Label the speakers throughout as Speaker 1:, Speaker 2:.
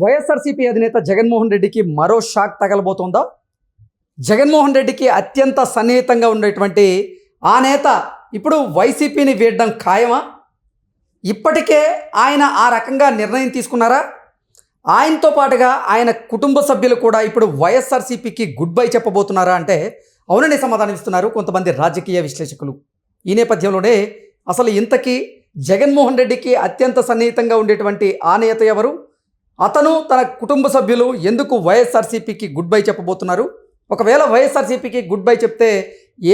Speaker 1: వైఎస్ఆర్సీపీ అధినేత జగన్మోహన్ రెడ్డికి మరో షాక్ తగలబోతోందా? జగన్మోహన్ రెడ్డికి అత్యంత సన్నిహితంగా ఉండేటువంటి ఆ నేత ఇప్పుడు వైసీపీని వీడడం ఖాయమా? ఇప్పటికే ఆయన ఆ రకంగా నిర్ణయం తీసుకున్నారా? ఆయనతో పాటుగా ఆయన కుటుంబ సభ్యులు కూడా ఇప్పుడు వైఎస్ఆర్సీపీకి గుడ్ బై చెప్పబోతున్నారా అంటే అవునని సమాధానం ఇస్తున్నారు కొంతమంది రాజకీయ విశ్లేషకులు. ఈ నేపథ్యంలోనే అసలు ఇంతకీ జగన్మోహన్ రెడ్డికి అత్యంత సన్నిహితంగా ఉండేటువంటి ఆ నేత ఎవరు? అతను తన కుటుంబ సభ్యులు ఎందుకు వైఎస్ఆర్సీపీకి గుడ్ బై చెప్పబోతున్నారు? ఒకవేళ వైఎస్ఆర్సీపీకి గుడ్ బై చెప్తే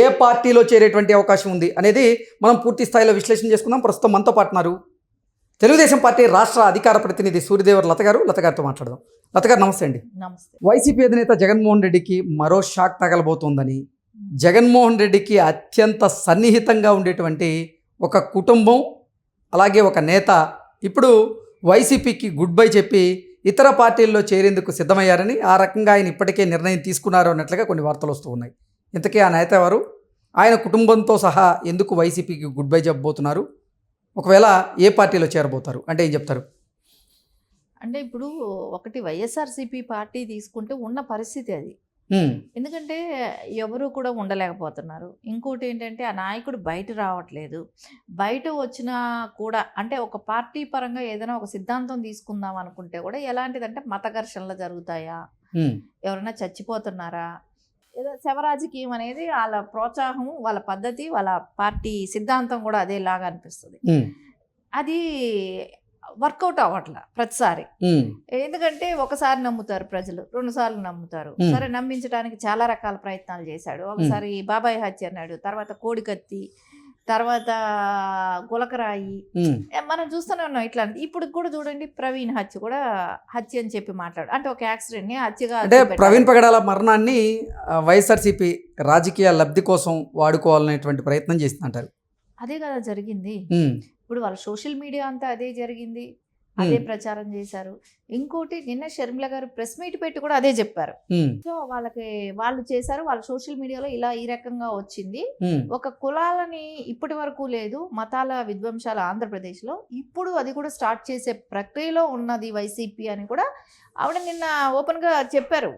Speaker 1: ఏ పార్టీలో చేరేటువంటి అవకాశం ఉంది అనేది మనం పూర్తి స్థాయిలో విశ్లేషణ చేసుకుందాం. ప్రస్తుతం మనతో పాటున్నారు తెలుగుదేశం పార్టీ రాష్ట్ర అధికార ప్రతినిధి సూర్యదేవర్ లత గారు. లత గారితో మాట్లాడదాం. లత గారు నమస్తే అండి.
Speaker 2: నమస్తే.
Speaker 1: వైసీపీ అధినేత జగన్మోహన్ రెడ్డికి మరో షాక్ తగలబోతోందని, జగన్మోహన్ రెడ్డికి అత్యంత సన్నిహితంగా ఉండేటువంటి ఒక కుటుంబం అలాగే ఒక నేత ఇప్పుడు వైసీపీకి గుడ్ బై చెప్పి ఇతర పార్టీల్లో చేరేందుకు సిద్ధమయ్యారని, ఆ రకంగా ఆయన ఇప్పటికే నిర్ణయం తీసుకున్నారు అన్నట్లుగా కొన్ని వార్తలు వస్తూ ఉన్నాయి. ఇంతకీ ఆ నేత ఎవరు? ఆయన కుటుంబంతో సహా ఎందుకు వైసీపీకి గుడ్ బై చెప్పబోతున్నారు? ఒకవేళ ఏ పార్టీలో చేరబోతారు అంటే ఏం చెప్తారు?
Speaker 2: అంటే ఇప్పుడు ఒకటి వైఎస్ఆర్సీపీ పార్టీ తీసుకుంటే ఉన్న పరిస్థితి అది. ఎందుకంటే ఎవరు కూడా ఉండలేకపోతున్నారు. ఇంకోటి ఏంటంటే ఆ నాయకుడు బయట రావట్లేదు. బయట వచ్చినా కూడా అంటే ఒక పార్టీ పరంగా ఏదైనా ఒక సిద్ధాంతం తీసుకుందాం అనుకుంటే కూడా ఎలాంటిదంటే మత ఘర్షణలు జరుగుతాయా, ఎవరైనా చచ్చిపోతున్నారా, ఏదో శవరాజకీయం అనేది వాళ్ళ ప్రోత్సాహం, వాళ్ళ పద్ధతి, వాళ్ళ పార్టీ సిద్ధాంతం కూడా అదేలాగా అనిపిస్తుంది. అది వర్కౌట్ అవ్వట్లా ప్రతిసారి. ఎందుకంటే ఒకసారి నమ్ముతారు ప్రజలు, 2 సార్లు నమ్ముతారు. సరే, నమ్మించడానికి చాలా రకాల ప్రయత్నాలు చేశాడు. ఒకసారి బాబాయ్ హత్య అన్నాడు, తర్వాత కోడికత్తి, తర్వాత గులకరాయి, మనం చూస్తూనే ఉన్నాం ఇట్లాంటి. ఇప్పుడు కూడా చూడండి, ప్రవీణ్ హత్య కూడా హత్య అని చెప్పి మాట్లాడు, అంటే ఒక యాక్సిడెంట్ ని హత్యగా.
Speaker 1: అంటే ప్రవీణ్ పగడాల మరణాన్ని వైఎస్ఆర్సీపీ రాజకీయ లబ్ధి కోసం వాడుకోవాలనేటువంటి ప్రయత్నం చేస్తుంటారు.
Speaker 2: అదే కదా జరిగింది. ఇప్పుడు వాళ్ళ సోషల్ మీడియా అంతా అదే జరిగింది, అదే ప్రచారం చేశారు. ఇంకోటి, నిన్న షర్మిల గారు ప్రెస్ మీట్ పెట్టి కూడా అదే చెప్పారు. సో వాళ్ళు చేశారు, వాళ్ళ సోషల్ మీడియాలో ఇలా ఈ రకంగా వచ్చింది. ఒక కులాలని ఇప్పటి వరకు లేదు, మతాల విధ్వంసాలు ఆంధ్రప్రదేశ్ లో ఇప్పుడు అది కూడా స్టార్ట్ చేసే ప్రక్రియలో ఉన్నది వైసీపీ అని కూడా ఆవిడ నిన్న ఓపెన్ గా చెప్పారు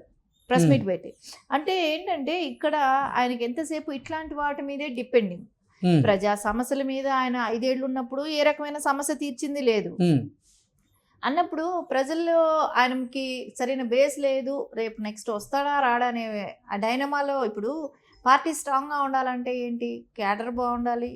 Speaker 2: ప్రెస్ మీట్ పెట్టి. అంటే ఏంటంటే ఇక్కడ ఆయనకి ఎంతసేపు ఇట్లాంటి వాటి మీదే డిపెండింగ్. ప్రజా సమస్యల మీద ఆయన 5 ఏళ్ళు ఉన్నప్పుడు ఏ రకమైన సమస్య తీర్చింది లేదు అన్నప్పుడు ప్రజల్లో ఆయనకి సరైన బేస్ లేదు. రేపు నెక్స్ట్ వస్తాడా రాడా అనే ఆ డైనమాలో ఇప్పుడు పార్టీ స్ట్రాంగ్గా ఉండాలంటే ఏంటి, క్యాడర్ బాగుండాలి,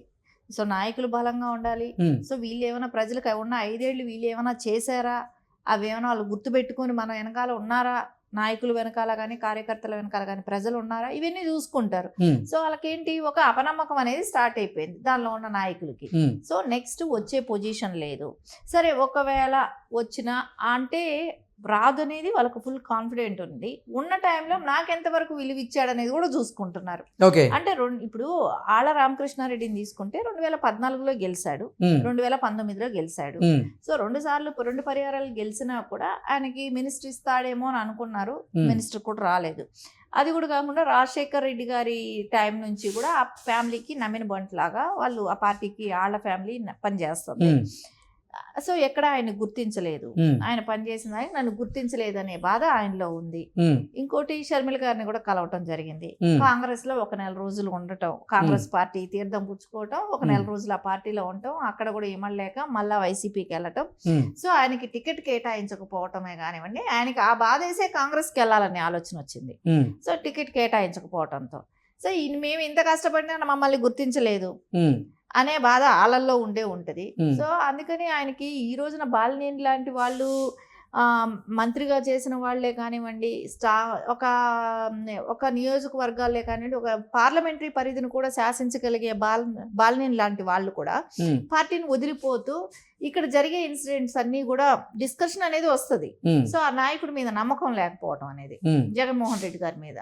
Speaker 2: సో నాయకులు బలంగా ఉండాలి. సో వీళ్ళు ఏమైనా ప్రజలకు ఉన్న 5 ఏళ్ళు వీళ్ళు ఏమైనా చేశారా, అవి ఏమైనా వాళ్ళు గుర్తుపెట్టుకొని మన వెనకాల ఉన్నారా, నాయకులు వెనకాల కానీ కార్యకర్తల వెనకాల కానీ ప్రజలు ఉన్నారా, ఇవన్నీ చూసుకుంటారు. సో వాళ్ళకేంటి, ఒక అపనమ్మకం అనేది స్టార్ట్ అయిపోయింది దానిలో ఉన్న నాయకులకి. సో నెక్స్ట్ వచ్చే పొజిషన్ లేదు. సరే, ఒకవేళ వచ్చినా అంటే రాదు అనేది వాళ్ళకు ఫుల్ కాన్ఫిడెంట్ ఉంది. ఉన్న టైంలో నాకెంతవరకు విలువ ఇచ్చాడు అనేది కూడా చూసుకుంటున్నారు. అంటే ఇప్పుడు ఆళ్ళ రామకృష్ణారెడ్డిని తీసుకుంటే 2014లో గెలిచాడు, 2019లో గెలిచాడు. సో 2 సార్లు 2 పర్యాయాలు గెలిచినా కూడా ఆయనకి మినిస్టర్ ఇస్తాడేమో అని అనుకున్నారు. మినిస్టర్ కూడా రాలేదు. అది కూడా కాకుండా రాజశేఖర్ రెడ్డి గారి టైం నుంచి కూడా ఆ ఫ్యామిలీకి నమ్మిన బంట్లాగా వాళ్ళు ఆ పార్టీకి ఆళ్ళ ఫ్యామిలీ పనిచేస్తుంది. సో ఎక్కడ ఆయన గుర్తించలేదు, ఆయన పనిచేసిన ఆయన నన్ను గుర్తించలేదు అనే బాధ ఆయనలో ఉంది. ఇంకోటి, షర్మిల గారిని కూడా కలవటం జరిగింది. కాంగ్రెస్ లో 1 నెల రోజులు ఉండటం, కాంగ్రెస్ పార్టీ తీర్థం పుచ్చుకోవటం, 1 నెల రోజులు ఆ పార్టీలో ఉండటం, అక్కడ కూడా ఇమ్మలేక మళ్ళా వైసీపీకి వెళ్ళటం. సో ఆయనకి టికెట్ కేటాయించకపోవటమే కానివ్వండి, ఆయనకి ఆ బాధ వేసే కాంగ్రెస్కి వెళ్ళాలనే ఆలోచన వచ్చింది. సో టికెట్ కేటాయించకపోవటంతో సో మేము ఇంత కష్టపడినా మమ్మల్ని గుర్తించలేదు అనే బాధ ఆళ్ళల్లో ఉంటది. సో అందుకని ఆయనకి ఈ రోజున బాలినేని లాంటి వాళ్ళు మంత్రిగా చేసిన వాళ్లే కానివ్వండి, ఒక నియోజకవర్గాలే కానివ్వండి, ఒక పార్లమెంటరీ పరిధిని కూడా శాసించగలిగే బాలినేని లాంటి వాళ్ళు కూడా పార్టీని వదిలిపోతూ ఇక్కడ జరిగే ఇన్సిడెంట్స్ అన్ని కూడా డిస్కషన్ అనేది వస్తుంది. సో ఆ నాయకుడి మీద నమ్మకం లేకపోవడం అనేది జగన్మోహన్ రెడ్డి గారి మీద,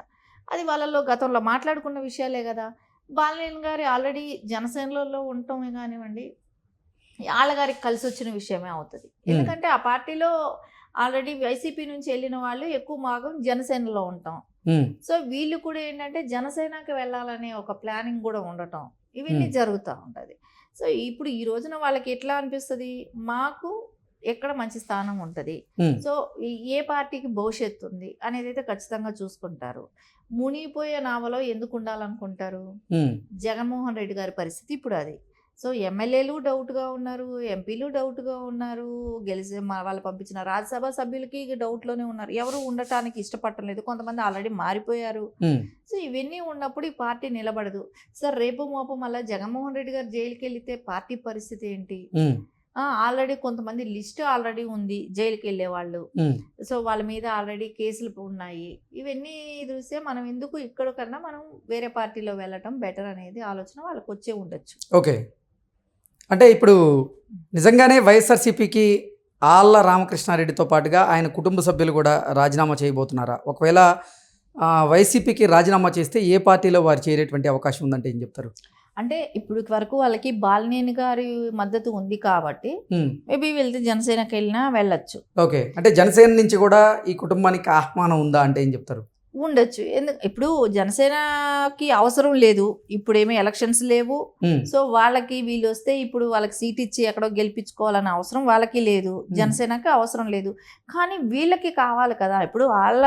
Speaker 2: అది వాళ్ళలో గతంలో మాట్లాడుకున్న విషయాలే కదా. బాలినేని గారి ఆల్రెడీ జనసేనలో ఉండటమే కానివ్వండి, ఆళ్ళగారికి కలిసి వచ్చిన విషయమే అవుతుంది. ఎందుకంటే ఆ పార్టీలో ఆల్రెడీ వైసీపీ నుంచి వెళ్ళిన వాళ్ళు ఎక్కువ భాగం జనసేనలో ఉంటాం. సో వీళ్ళు కూడా ఏంటంటే జనసేనకి వెళ్ళాలనే ఒక ప్లానింగ్ కూడా ఉండటం, ఇవన్నీ జరుగుతూ ఉంటుంది. సో ఇప్పుడు ఈ రోజున వాళ్ళకి ఎట్లా అనిపిస్తుంది, మాకు ఎక్కడ మంచి స్థానం ఉంటుంది,
Speaker 1: ఉమ్,
Speaker 2: సో ఏ పార్టీకి భవిష్యత్తు ఉంది అనేది అయితే ఖచ్చితంగా చూసుకుంటారు. మునిగిపోయే నావలో ఎందుకు ఉండాలనుకుంటారు?
Speaker 1: ఉమ్,
Speaker 2: జగన్మోహన్ రెడ్డి గారి పరిస్థితి ఇప్పుడు అది. సో ఎమ్మెల్యేలు డౌట్గా ఉన్నారు, ఎంపీలు డౌట్గా ఉన్నారు, వాళ్ళు పంపించిన రాజ్యసభ సభ్యులకి డౌట్లోనే ఉన్నారు, ఎవరు ఉండటానికి ఇష్టపడటం లేదు, కొంతమంది ఆల్రెడీ మారిపోయారు.
Speaker 1: ఉమ్,
Speaker 2: సో ఇవన్నీ ఉన్నప్పుడు ఈ పార్టీ నిలబడదు. సార్ రేపు మోపం మళ్ళీ జగన్మోహన్ రెడ్డి గారు జైలుకి వెళితే పార్టీ పరిస్థితి ఏంటి?
Speaker 1: ఉమ్,
Speaker 2: ఆల్రెడీ కొంతమంది లిస్ట్ ఆల్రెడీ ఉంది జైలుకి వెళ్ళే వాళ్ళు,
Speaker 1: ఉమ్.
Speaker 2: సో వాళ్ళ మీద ఆల్రెడీ కేసులు ఉన్నాయి. ఇవన్నీ చూస్తే మనం ఎందుకు ఇక్కడ కన్నా మనం వేరే పార్టీలో వెళ్ళటం బెటర్ అనేది ఆలోచన వాళ్ళకి వచ్చే ఉండొచ్చు.
Speaker 1: ఓకే, అంటే ఇప్పుడు నిజంగానే వైఎస్ఆర్సీపీకి ఆళ్ళ రామకృష్ణారెడ్డితో పాటుగా ఆయన కుటుంబ సభ్యులు కూడా రాజీనామా చేయబోతున్నారా? ఒకవేళ వైసీపీకి రాజీనామా చేస్తే ఏ పార్టీలో వారు చేరేటువంటి అవకాశం ఉందంటే ఏం చెప్తారు?
Speaker 2: అంటే ఇప్పుడు వరకు వాళ్ళకి బాలినేని గారి మద్దతు ఉంది కాబట్టి
Speaker 1: ఉమ్,
Speaker 2: మేబీ వెళ్తే జనసేనకి వెళ్ళినా వెళ్ళొచ్చు.
Speaker 1: ఓకే, అంటే జనసేన నుంచి కూడా ఈ కుటుంబానికి ఆహ్వానం ఉందా అంటే ఏం చెప్తారు?
Speaker 2: ఉండొచ్చు. ఇప్పుడు జనసేనకి అవసరం లేదు, ఇప్పుడేమీ ఎలక్షన్స్ లేవు,
Speaker 1: ఉమ్,
Speaker 2: సో వాళ్ళకి వీళ్ళు వస్తే ఇప్పుడు వాళ్ళకి సీట్ ఇచ్చి ఎక్కడో గెలిపించుకోవాలన్న అవసరం వాళ్ళకి లేదు, జనసేనకి అవసరం లేదు. కానీ వీళ్ళకి కావాలి కదా, ఇప్పుడు వాళ్ళ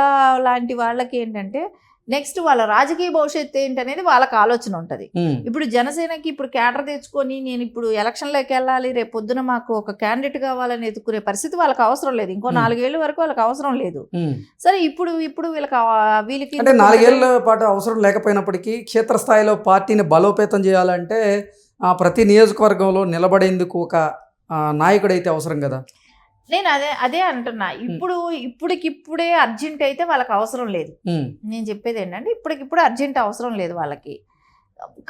Speaker 2: లాంటి వాళ్ళకి ఏంటంటే నెక్స్ట్ వాళ్ళ రాజకీయ భవిష్యత్తు ఏంటనేది వాళ్ళకి ఆలోచన ఉంటుంది.
Speaker 1: ఉమ్,
Speaker 2: ఇప్పుడు జనసేనకి ఇప్పుడు క్యాడర్ తెచ్చుకొని నేను ఇప్పుడు ఎలక్షన్లోకి వెళ్ళాలి, రేపు పొద్దున మాకు ఒక క్యాండిడేట్ కావాలని ఎత్తుకునే పరిస్థితి వాళ్ళకి అవసరం లేదు, ఇంకో 4 ఏళ్ళ వరకు వాళ్ళకి అవసరం లేదు.
Speaker 1: ఉమ్.
Speaker 2: సరే ఇప్పుడు వీళ్ళకి
Speaker 1: అంటే 4 ఏళ్ల పాటు అవసరం లేకపోయినప్పటికీ క్షేత్రస్థాయిలో పార్టీని బలోపేతం చేయాలంటే ప్రతి నియోజకవర్గంలో నిలబడేందుకు ఒక నాయకుడైతే అవసరం కదా.
Speaker 2: నేను అదే అంటున్నా. ఇప్పటికిప్పుడే అర్జెంట్ అయితే వాళ్ళకి అవసరం లేదు.
Speaker 1: ఉమ్,
Speaker 2: నేను చెప్పేది ఏంటంటే ఇప్పటికిప్పుడు అర్జెంట్ అవసరం లేదు వాళ్ళకి.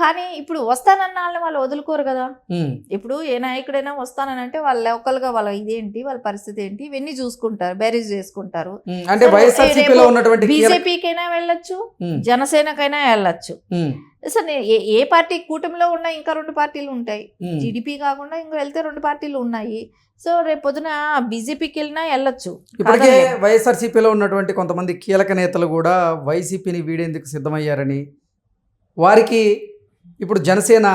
Speaker 2: కానీ ఇప్పుడు వస్తానన్న వాళ్ళని వాళ్ళు వదులుకోరు కదా.
Speaker 1: ఉమ్,
Speaker 2: ఇప్పుడు ఏ నాయకుడైనా వస్తానంటే వాళ్ళ లోకల్గా వాళ్ళ ఇదేంటి, వాళ్ళ పరిస్థితి ఏంటి, ఇవన్నీ చూసుకుంటారు, బేరీజ్ చేసుకుంటారు.
Speaker 1: ఉమ్. అంటే వైఎస్ఆర్సీపీలో ఉన్నటువంటి
Speaker 2: బీజేపీకైనా వెళ్ళొచ్చు,
Speaker 1: ఉమ్,
Speaker 2: జనసేనకైనా వెళ్ళొచ్చు.
Speaker 1: ఉమ్,
Speaker 2: అసలు ఏ పార్టీ కూటమిలో ఉన్నా ఇంకా 2 పార్టీలు ఉంటాయి,
Speaker 1: ఉమ్.
Speaker 2: టీడీపీ కాకుండా ఇంకా వెళ్తే 2 పార్టీలు ఉన్నాయి. సో రేపు పొద్దున బీజేపీకి వెళ్ళినా వెళ్ళొచ్చు.
Speaker 1: ఇప్పటికే వైఎస్ఆర్సీపీలో ఉన్నటువంటి కొంతమంది కీలక నేతలు కూడా వైసీపీని వీడేందుకు సిద్ధమయ్యారని, వారికి ఇప్పుడు జనసేన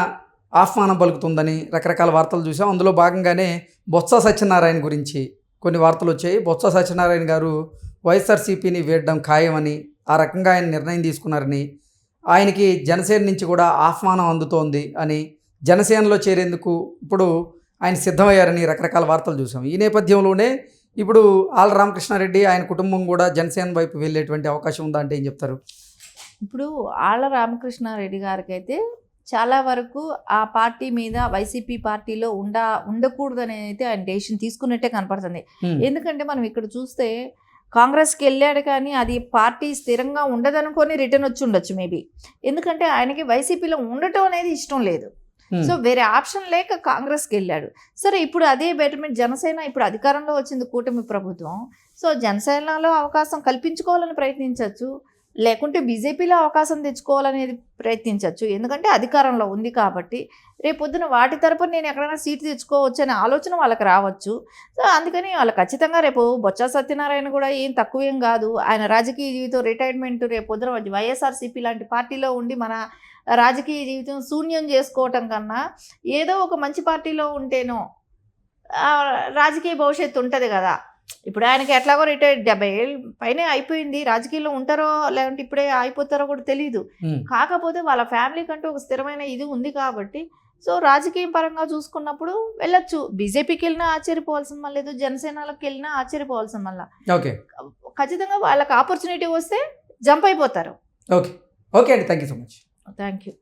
Speaker 1: ఆహ్వానం పలుకుతుందని రకరకాల వార్తలు చూసాం. అందులో భాగంగానే బొత్స సత్యనారాయణ గురించి కొన్ని వార్తలు వచ్చాయి. బొత్స సత్యనారాయణ గారు వైఎస్ఆర్సీపీని వీడడం ఖాయమని, ఆ రకంగా ఆయన నిర్ణయం తీసుకున్నారని, ఆయనకి జనసేన నుంచి కూడా ఆహ్వానం అందుతోంది అని, జనసేనలో చేరేందుకు ఇప్పుడు ఆయన సిద్ధమయ్యారని రకరకాల వార్తలు చూసాం. ఈ నేపథ్యంలోనే ఇప్పుడు ఆళ్ళ రామకృష్ణారెడ్డి ఆయన కుటుంబం కూడా జనసేన వైపు వెళ్ళేటువంటి అవకాశం ఉందా అంటే ఏం చెప్తారు?
Speaker 2: ఇప్పుడు ఆళ్ళ రామకృష్ణారెడ్డి గారికి అయితే చాలా వరకు ఆ పార్టీ మీద వైసీపీ పార్టీలో ఉండకూడదని అయితే ఆయన డెసిషన్ తీసుకున్నట్టే కనపడుతుంది. ఎందుకంటే మనం ఇక్కడ చూస్తే కాంగ్రెస్కి వెళ్ళాడు కానీ అది పార్టీ స్థిరంగా ఉండదనుకొని రిటర్న్ వచ్చి ఉండొచ్చు మేబీ. ఎందుకంటే ఆయనకి వైసీపీలో ఉండటం అనేది ఇష్టం లేదు, సో వేరే ఆప్షన్ లేక కాంగ్రెస్కి వెళ్ళాడు. సరే ఇప్పుడు అదే బెటర్మెంట్ జనసేన ఇప్పుడు అధికారంలో వచ్చింది కూటమి ప్రభుత్వం, సో జనసేనలో అవకాశం కల్పించుకోవాలని ప్రయత్నించవచ్చు, లేకుంటే బీజేపీలో అవకాశం తెచ్చుకోవాలనేది ప్రయత్నించవచ్చు. ఎందుకంటే అధికారంలో ఉంది కాబట్టి రేపు పొద్దున వాటి తరపున నేను ఎక్కడైనా సీటు తెచ్చుకోవచ్చు అనే ఆలోచన వాళ్ళకి రావచ్చు. సో అందుకని వాళ్ళు ఖచ్చితంగా రేపు బొత్స సత్యనారాయణ కూడా ఏం తక్కువేం కాదు, ఆయన రాజకీయ జీవితం రిటైర్మెంట్ రేపు పొద్దున వైఎస్ఆర్సీపీ లాంటి పార్టీలో ఉండి మన రాజకీయ జీవితం శూన్యం చేసుకోవటం కన్నా ఏదో ఒక మంచి పార్టీలో ఉంటేనో రాజకీయ భవిష్యత్తు ఉంటుంది కదా. ఇప్పుడు ఆయనకి ఎట్లాగో రిటైర్డ్ 70 ఏళ్ళు పైనే అయిపోయింది, రాజకీయాల్లో ఉంటారో లేదంటే ఇప్పుడే అయిపోతారో కూడా తెలియదు. కాకపోతే వాళ్ళ ఫ్యామిలీ కంటూ ఒక స్థిరమైన ఇది ఉంది కాబట్టి సో రాజకీయం పరంగా చూసుకున్నప్పుడు వెళ్ళొచ్చు. బీజేపీకి వెళ్ళినా ఆశ్చర్యపోవాల్సిన మళ్ళీ లేదు, జనసేనలోకి వెళ్ళినా ఆశ్చర్యపోవాల్సిన మళ్ళీ.
Speaker 1: ఓకే,
Speaker 2: ఖచ్చితంగా వాళ్ళకి ఆపర్చునిటీ వస్తే జంప్ అయిపోతారు.
Speaker 1: ఓకే, ఓకే అండి, thank you so much.
Speaker 2: Thank you.